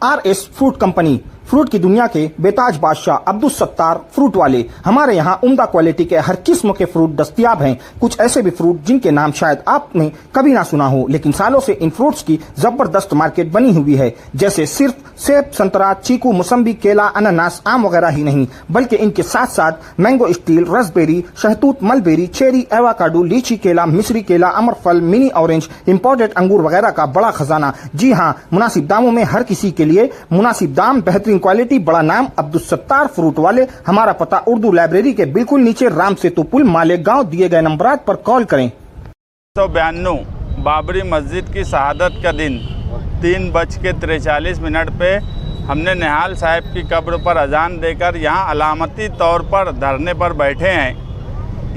RS fruit company, fruit की दुनिया के बेताज बादशाह अब्दुल सत्तार फ्रूट वाले। हमारे यहाँ उम्दा क्वालिटी के हर किस्म के फ्रूट दस्तयाब हैं। कुछ ऐसे भी फ्रूट जिनके नाम शायद आपने कभी ना सुना हो, लेकिन सालों से इन फ्रूट्स की जबरदस्त मार्केट बनी हुई है। जैसे सिर्फ सेब, संतरा, चीकू, मौसम्बी, केला, अनानास, आम वगैरह ही नहीं, बल्कि इनके साथ साथ मैंगो स्टील, रसबेरी, शहतूत, मलबेरी, चेरी, एवाकाडो, लीची केला, मिस्री केला, अमरफल, मिनी ऑरेंज, इंपोर्टेड अंगूर वगैरह का बड़ा खजाना। जी हाँ, मुनासिब दामों में हर किसी के लिए मुनासिब दाम, बेहतरीन क्वालिटी, बड़ा नाम अब्दुल सत्तार फ्रूट वाले। हमारा पता उर्दू लाइब्रेरी के बिल्कुल नीचे, राम सेतु पुल, मालेगांव। दिए गए नंबरात पर कॉल करें। 1992 बाबरी मस्जिद की शहादत का दिन 3:43 पे हमने निहाल साहब की कब्र पर अजान देकर यहाँ अलामती तौर पर धरने पर बैठे हैं।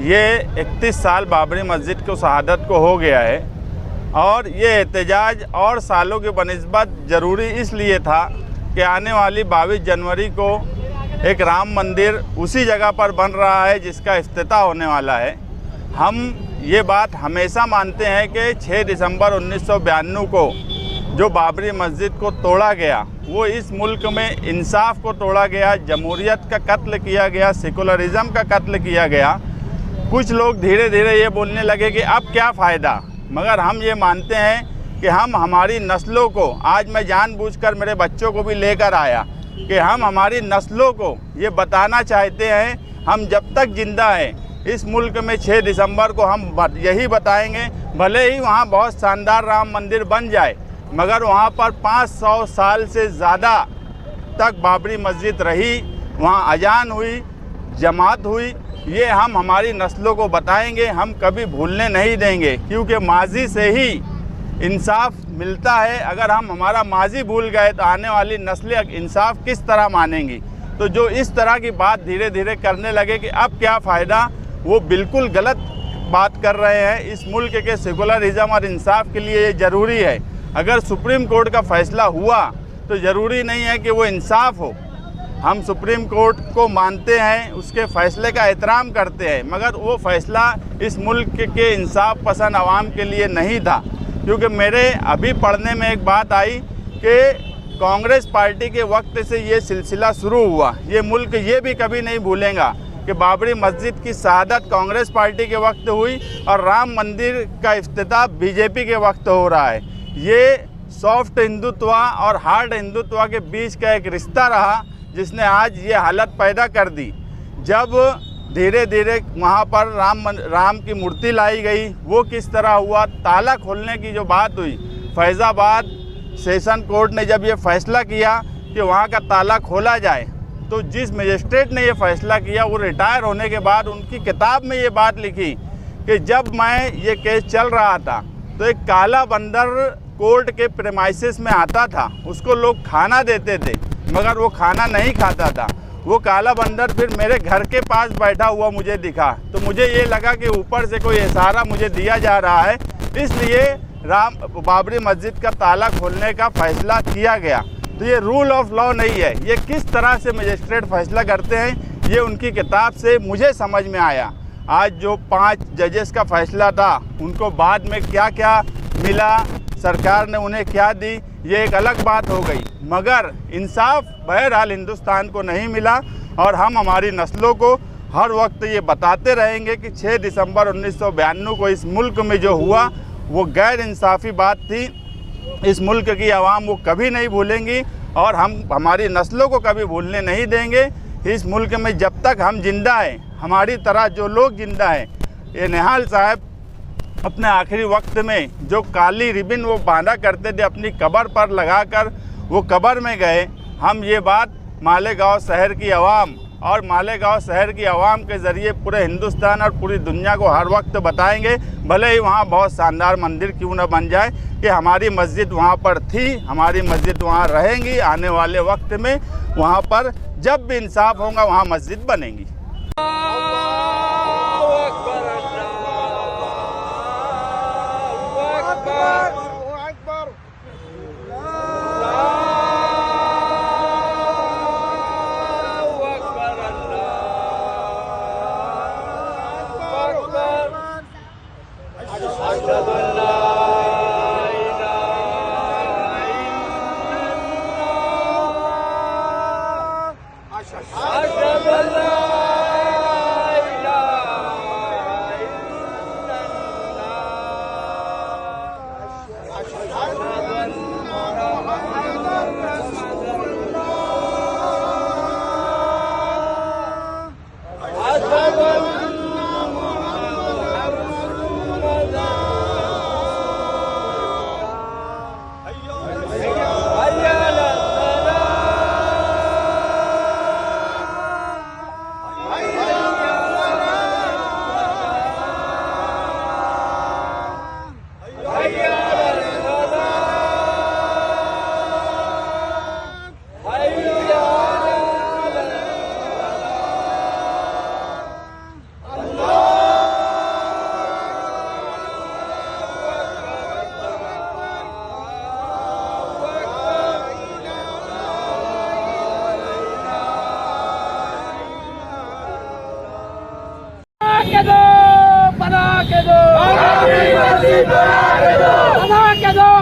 ये 31 साल बाबरी मस्जिद को शहादत को हो गया है और ये एहतजाज और सालों के बनिस्बत ज़रूरी इसलिए था कि आने वाली 22 जनवरी को एक राम मंदिर उसी जगह पर बन रहा है जिसका इफ्तिताह होने वाला है। हम ये बात हमेशा मानते हैं कि 6 दिसंबर 1992 को जो बाबरी मस्जिद को तोड़ा गया, वो इस मुल्क में इंसाफ को तोड़ा गया, जमहूरियत का कत्ल किया गया, सेकुलरिज़म का कत्ल किया गया। कुछ लोग धीरे धीरे ये बोलने लगे कि अब क्या फ़ायदा, मगर हम ये मानते हैं कि हम हमारी नस्लों को, आज मैं जानबूझकर मेरे बच्चों को भी लेकर आया कि हम हमारी नस्लों को ये बताना चाहते हैं, हम जब तक ज़िंदा हैं इस मुल्क में 6 दिसंबर को हम यही बताएंगे, भले ही वहाँ बहुत शानदार राम मंदिर बन जाए, मगर वहाँ पर 500 साल से ज़्यादा तक बाबरी मस्जिद रही, वहाँ अजान हुई, जमात हुई। ये हम हमारी नस्लों को बताएंगे, हम कभी भूलने नहीं देंगे, क्योंकि माजी से ही इंसाफ मिलता है। अगर हम हमारा माजी भूल गए तो आने वाली नस्लें इंसाफ किस तरह मानेंगी। तो जो इस तरह की बात धीरे धीरे करने लगे कि अब क्या फ़ायदा, वो बिल्कुल गलत बात कर रहे हैं। इस मुल्क के सेकुलरिज़म और इंसाफ के लिए ये ज़रूरी है। अगर सुप्रीम कोर्ट का फ़ैसला हुआ तो ज़रूरी नहीं है कि वो इंसाफ हो। हम सुप्रीम कोर्ट को मानते हैं, उसके फ़ैसले का एहतराम करते हैं, मगर वो फ़ैसला इस मुल्क के इंसाफ पसंद आवाम के लिए नहीं था। क्योंकि मेरे अभी पढ़ने में एक बात आई कि कांग्रेस पार्टी के वक्त से ये सिलसिला शुरू हुआ। ये मुल्क ये भी कभी नहीं भूलेगा कि बाबरी मस्जिद की शहादत कांग्रेस पार्टी के वक्त हुई और राम मंदिर का इफ्तिताह बीजेपी के वक्त हो रहा है। ये सॉफ्ट हिंदुत्व और हार्ड हिंदुत्व के बीच का एक रिश्ता रहा जिसने आज ये हालत पैदा कर दी। जब धीरे धीरे वहाँ पर राम की मूर्ति लाई गई, वो किस तरह हुआ, ताला खोलने की जो बात हुई, फैज़ाबाद सेशन कोर्ट ने जब ये फ़ैसला किया कि वहाँ का ताला खोला जाए, तो जिस मजिस्ट्रेट ने ये फ़ैसला किया वो रिटायर होने के बाद उनकी किताब में ये बात लिखी कि जब मैं ये केस चल रहा था तो एक काला बंदर कोर्ट के प्रेमाइसिस में आता था, उसको लोग खाना देते थे मगर वो खाना नहीं खाता था। वो काला बंदर फिर मेरे घर के पास बैठा हुआ मुझे दिखा, तो मुझे ये लगा कि ऊपर से कोई इशारा मुझे दिया जा रहा है, इसलिए बाबरी मस्जिद का ताला खोलने का फ़ैसला किया गया। तो ये रूल ऑफ लॉ नहीं है। ये किस तरह से मजिस्ट्रेट फ़ैसला करते हैं, ये उनकी किताब से मुझे समझ में आया। आज जो 5 जजेस का फ़ैसला था, उनको बाद में क्या क्या मिला, सरकार ने उन्हें क्या दी, ये एक अलग बात हो गई, मगर इंसाफ बहरहाल हिंदुस्तान को नहीं मिला। और हम हमारी नस्लों को हर वक्त ये बताते रहेंगे कि 6 दिसंबर 1992 को इस मुल्क में जो हुआ वो गैर इंसाफ़ी बात थी। इस मुल्क की आवाम वो कभी नहीं भूलेंगी और हम हमारी नस्लों को कभी भूलने नहीं देंगे। इस मुल्क में जब तक हम जिंदा हैं, हमारी तरह जो लोग जिंदा हैं, ये निहाल साहब अपने आखिरी वक्त में जो काली रिबन वो बांधा करते थे अपनी कब्र पर लगाकर वो कब्र में गए। हम ये बात मालेगांव शहर की आवाम और मालेगांव शहर की आवाम के ज़रिए पूरे हिंदुस्तान और पूरी दुनिया को हर वक्त बताएंगे, भले ही वहाँ बहुत शानदार मंदिर क्यों न बन जाए, कि हमारी मस्जिद वहाँ पर थी, हमारी मस्जिद वहाँ रहेंगी। आने वाले वक्त में वहाँ पर जब भी इंसाफ होगा वहाँ मस्जिद बनेंगी।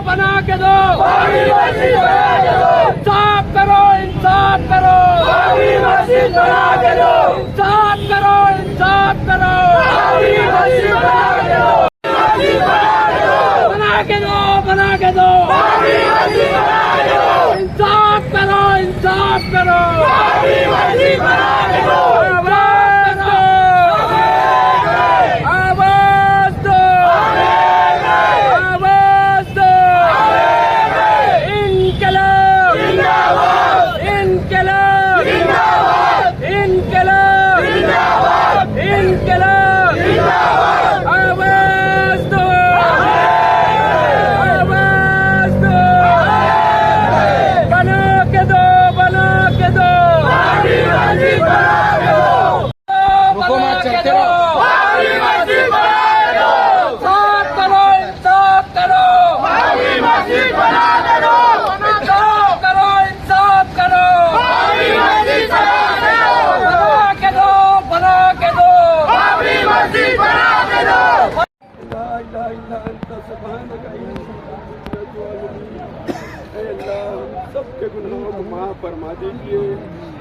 बना के दो इंसाफ करो इंसाफ करो इंसाफ करो इंसाफ करो बना के दो इंसाफ करो इंसाफ करो आवाज दो आवाज दो इनकलाब इनकलाब इनकलाब इनकलाब आवाज दो आवाज दो बना के दो बना के दो हुकूमत चलते रहो इंसाफ करो इंसाफ करो इंसाफ करो इंसाफ करो बना के दो सबके गुनाहों को माफ फरमा दीजिए।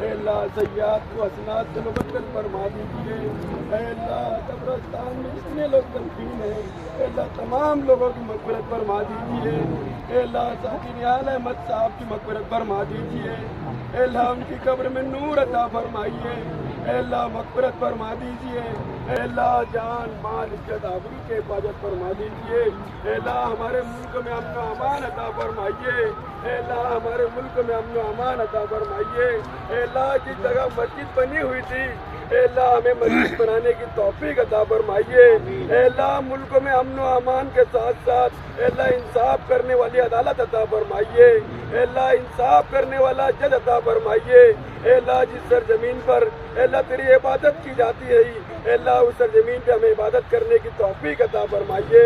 अल्लाह सय्याद को हसनात से मुबद्दल फरमा दीजिए। अल्लाह कब्रिस्तान में इतने लोग तनकीन हैं, अल्लाह तमाम लोगों की मग़फ़िरत फरमा दीजिए। अल्लाह साथी निहाल अहमद साहब की मग़फ़िरत फरमा दीजिए। अल्लाह उनकी कब्र में नूर अता फरमाइए। अल्लाह मग़फ़िरत फरमा दीजिए। अल्लाह जान माल इज्जत आबरू के हिफाजत फरमा दीजिए। अल्लाह हमारे मुल्क में अमन व अमान अता फरमाइए। अल्लाह हमारे मुल्क में अमन व अमान अता फरमाइए। अल्लाह जिस जगह मस्जिद बनी हुई थी अल्लाह हमें मस्जिद बनाने की तौफीक अता फरमाइए। अल्लाह मुल्क में अमन व अमान के साथ साथ अल्लाह इंसाफ करने वाली अदालत अता फरमाइए। अल्लाह इंसाफ करने वाला जज अता फरमाइए। अल्लाह जिस सरजमीन पर अल्लाह तेरी इबादत की जाती है अल्लाह उस सरजमीन पे हमें इबादत करने की तौफीक अता फरमाइए।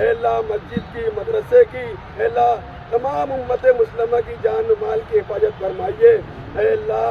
अल्लाह मस्जिद की मदरसे की अल्लाह तमाम उम्मत मुस्लिमा की जान माल की हिफाजत फरमाइए। अल्लाह